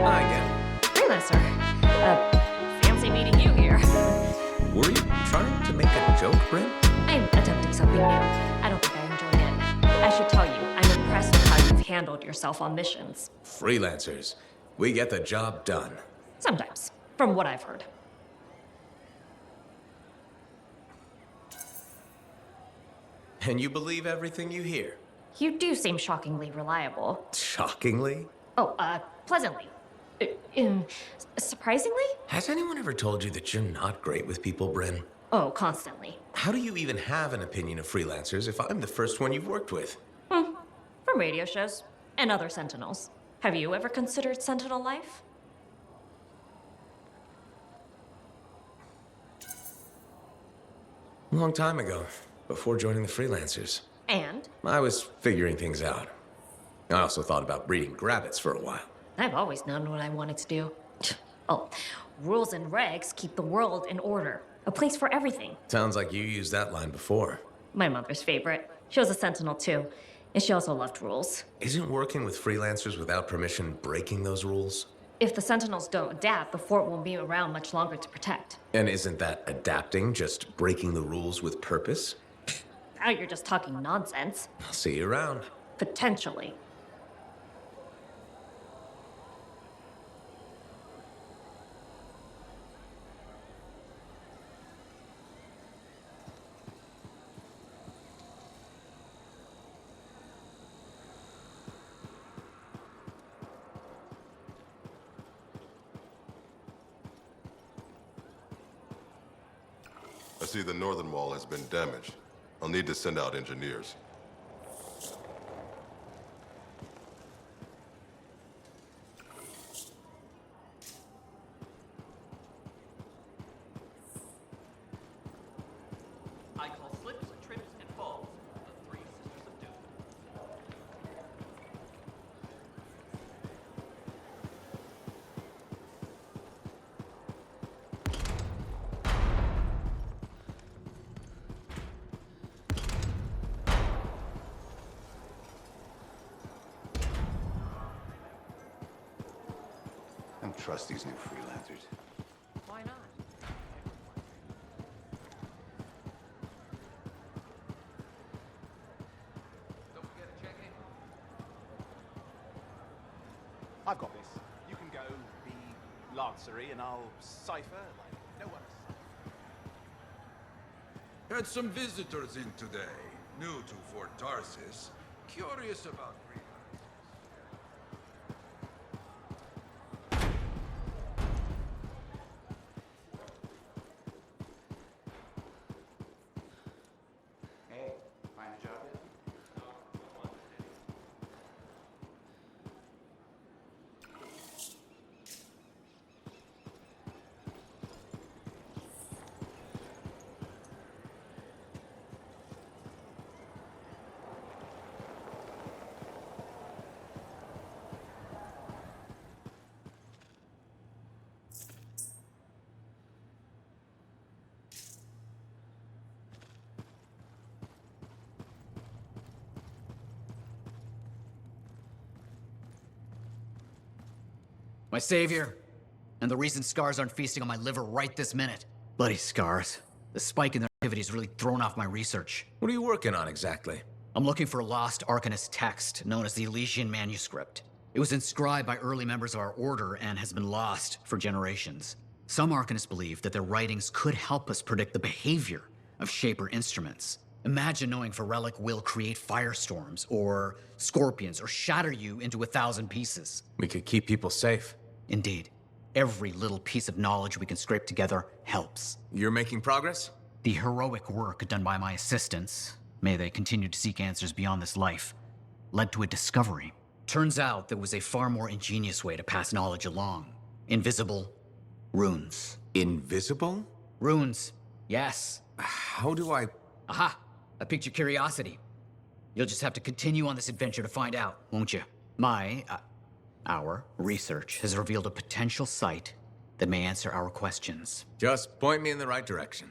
I get it. Freelancer. Fancy meeting you here. Were you trying to make a joke, Bryn? I'm attempting something new. I don't think I enjoyed it. I should tell you, I'm impressed with how you've handled yourself on missions. Freelancers. We get the job done. Sometimes, from what I've heard. And you believe everything you hear? You do seem shockingly reliable. Shockingly? Oh, pleasantly. Surprisingly? Has anyone ever told you that you're not great with people, Bryn? Oh, constantly. How do you even have an opinion of freelancers if I'm the first one you've worked with? From radio shows and other Sentinels. Have you ever considered Sentinel life? A long time ago, before joining the freelancers. And? I was figuring things out. I also thought about breeding grabbits for a while. I've always known what I wanted to do. Oh, rules and regs keep the world in order. A place for everything. Sounds like you used that line before. My mother's favorite. She was a Sentinel too, and she also loved rules. Isn't working with freelancers without permission breaking those rules? If the Sentinels don't adapt, the fort won't be around much longer to protect. And isn't that adapting just breaking the rules with purpose? Now you're just talking nonsense. I'll see you around. Potentially. I see the northern wall has been damaged. I'll need to send out engineers. I call slips, trips, and falls the three sisters of doom. I don't trust these new freelancers. Why not? Don't forget to check in. I've got this. You can go be Lancery and I'll cipher like no one. Had some visitors in today, new to Fort Tarsis. Curious about freelancers. Hey, find a job yet? My savior, and the reason scars aren't feasting on my liver right this minute. Bloody scars. The spike in their activity has really thrown off my research. What are you working on exactly? I'm looking for a lost Arcanist text known as the Elysian Manuscript. It was inscribed by early members of our order and has been lost for generations. Some Arcanists believe that their writings could help us predict the behavior of Shaper instruments. Imagine knowing if a relic will create firestorms, or scorpions, or shatter you into 1,000 pieces. We could keep people safe. Indeed. Every little piece of knowledge we can scrape together helps. You're making progress? The heroic work done by my assistants, may they continue to seek answers beyond this life, led to a discovery. Turns out there was a far more ingenious way to pass knowledge along. Invisible runes. Invisible? Runes, yes. How do I... Aha! I piqued your curiosity. You'll just have to continue on this adventure to find out, won't you? Our research has revealed a potential site that may answer our questions. Just point me in the right direction.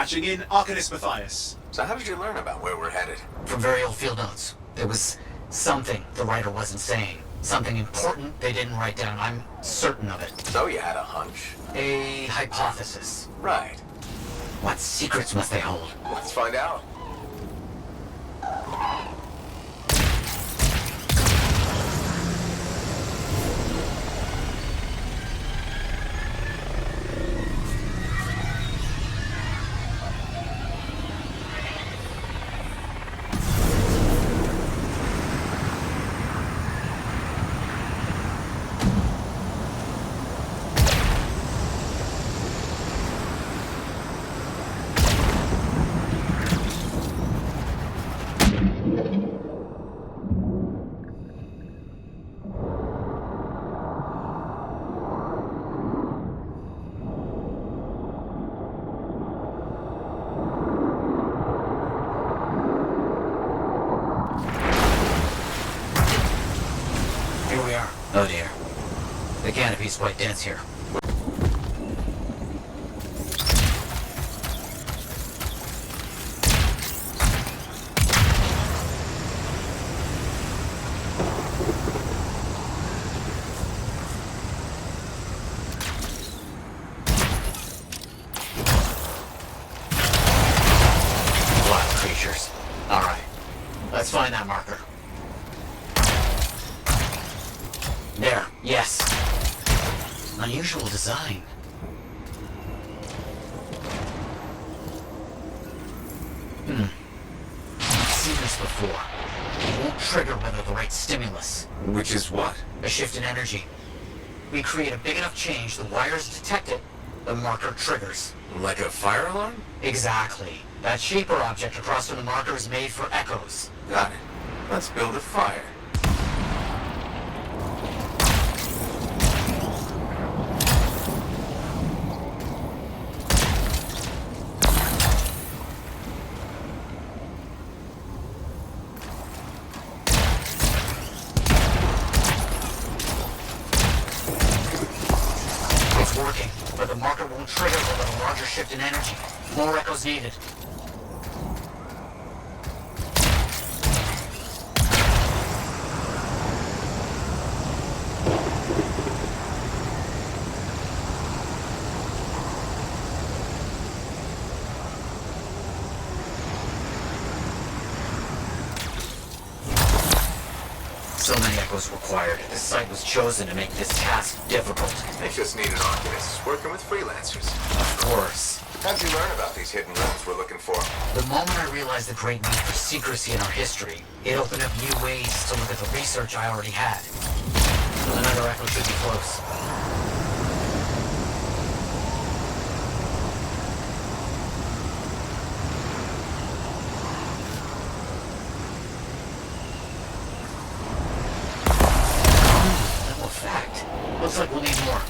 Patching in Arcanist Matthias. So how did you learn about where we're headed? From very old field notes. There was something the writer wasn't saying. Something important they didn't write down. I'm certain of it. So you had a hunch? A hypothesis. Right. What secrets must they hold? Let's find out. Oh dear. The canopy's quite dense here. Black creatures. Alright. Let's find that marker. There, yes. Unusual design. I've seen this before. It won't trigger whether the right stimulus. Which is what? A shift in energy. We create a big enough change, the wires detect it, the marker triggers. Like a fire alarm? Exactly. That shape or object across from the marker is made for echoes. Got it. Let's build a fire. It's working, but the marker won't trigger without a larger shift in energy. More echoes needed. So many echoes required. This site was chosen to make this task difficult. They just need an arcanist working with freelancers. Of course. How'd you learn about these hidden rooms we're looking for? The moment I realized the great need for secrecy in our history, it opened up new ways to look at the research I already had. Another echo should be close. Double fact. Looks like we'll need more.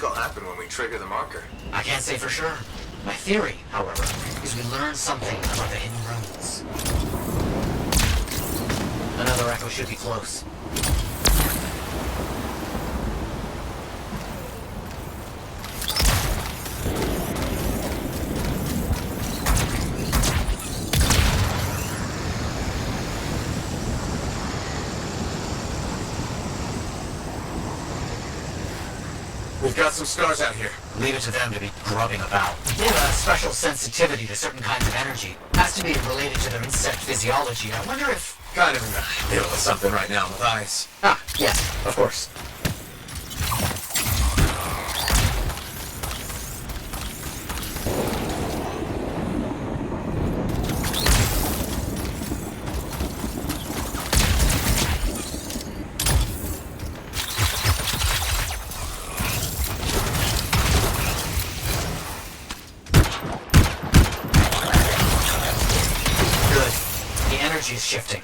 think will happen when we trigger the marker? I can't say for sure. My theory, however, is we learn something about the hidden runes. Another echo should be close. We've got some scars out here. Leave it to them to be grubbing about. They have a special sensitivity to certain kinds of energy. Has to be related to their insect physiology. I wonder if... Kind of in the middle of something right now with ice. Ah, yes, of course. Good. The energy is shifting.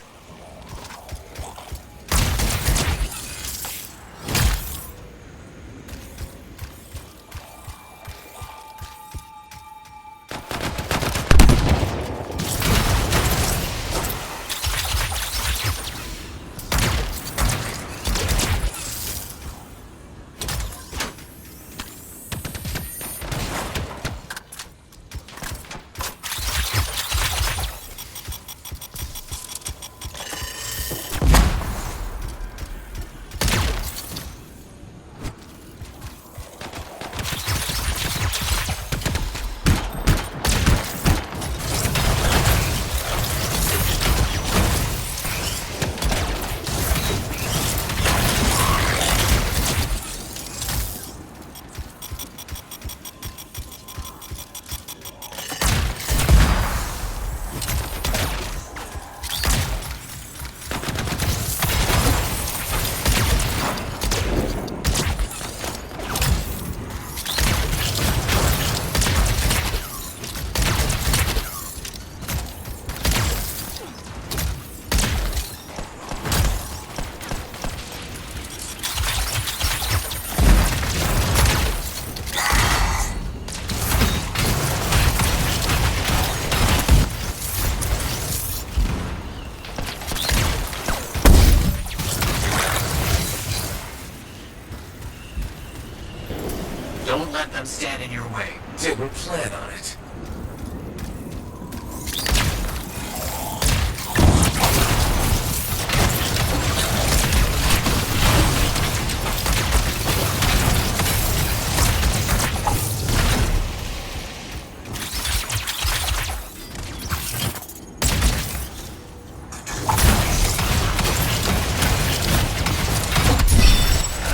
Don't let them stand in your way. Didn't plan on it.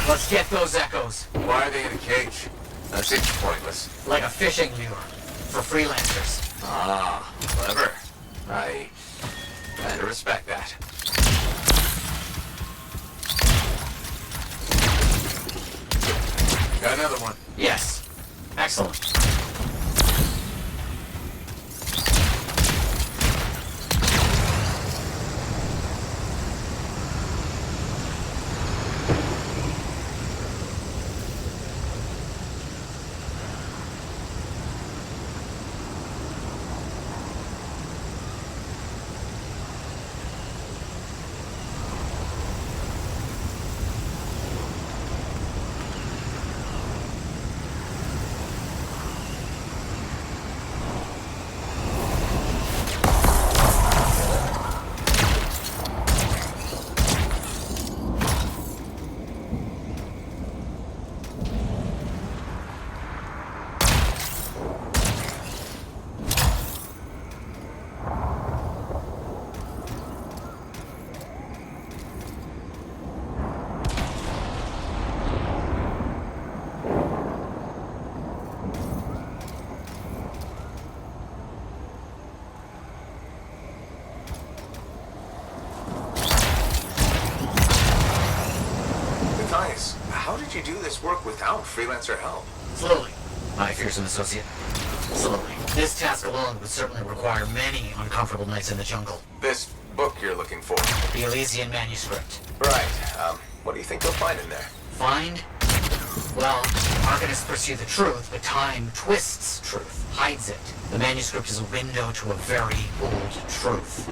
Let's get those echoes. Why are they in a cage? That seems pointless. Like a fishing lure. For freelancers. Ah, clever. I kind of respect that. Got another one. Yes. Excellent. Matthias, how did you do this work without freelancer help? Slowly, my fearsome associate. Slowly. This task alone would certainly require many uncomfortable nights in the jungle. This book you're looking for. The Elysian manuscript. Right. What do you think you'll find in there? Find? Well, Arcanists pursue the truth, but time twists truth, hides it. The manuscript is a window to a very old truth.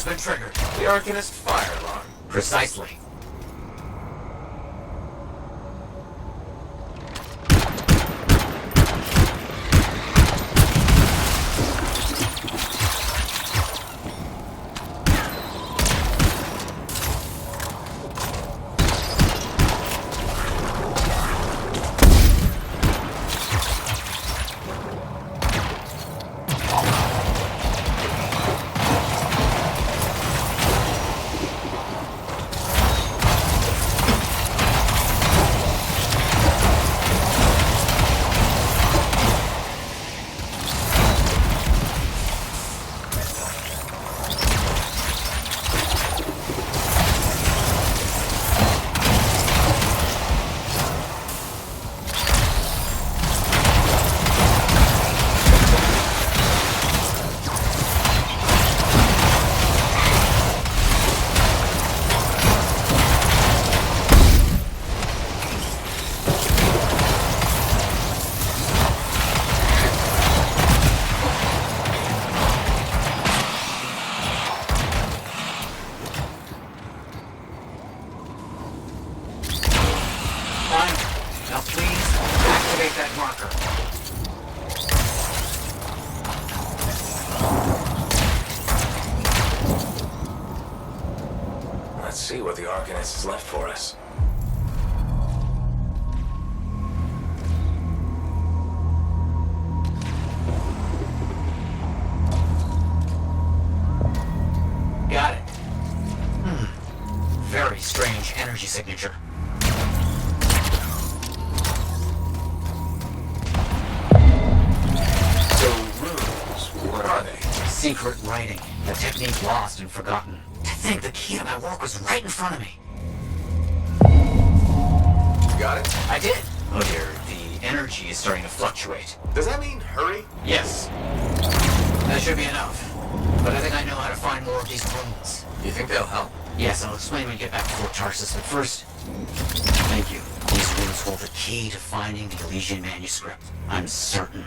Been triggered. The Arcanist fire alarm. Precisely. Now please, activate that marker. Let's see what the Arcanist has left for us. Got it. Very strange energy signature. What are they? Secret writing. A technique lost and forgotten. To think the key to my work was right in front of me. Got it? I did. Oh dear, the energy is starting to fluctuate. Does that mean hurry? Yes. That should be enough. But I think I know how to find more of these runes. You think they'll help? Yes, I'll explain when we get back to Fort Tarsus, but first... Thank you. These runes hold the key to finding the Elysian manuscript. I'm certain.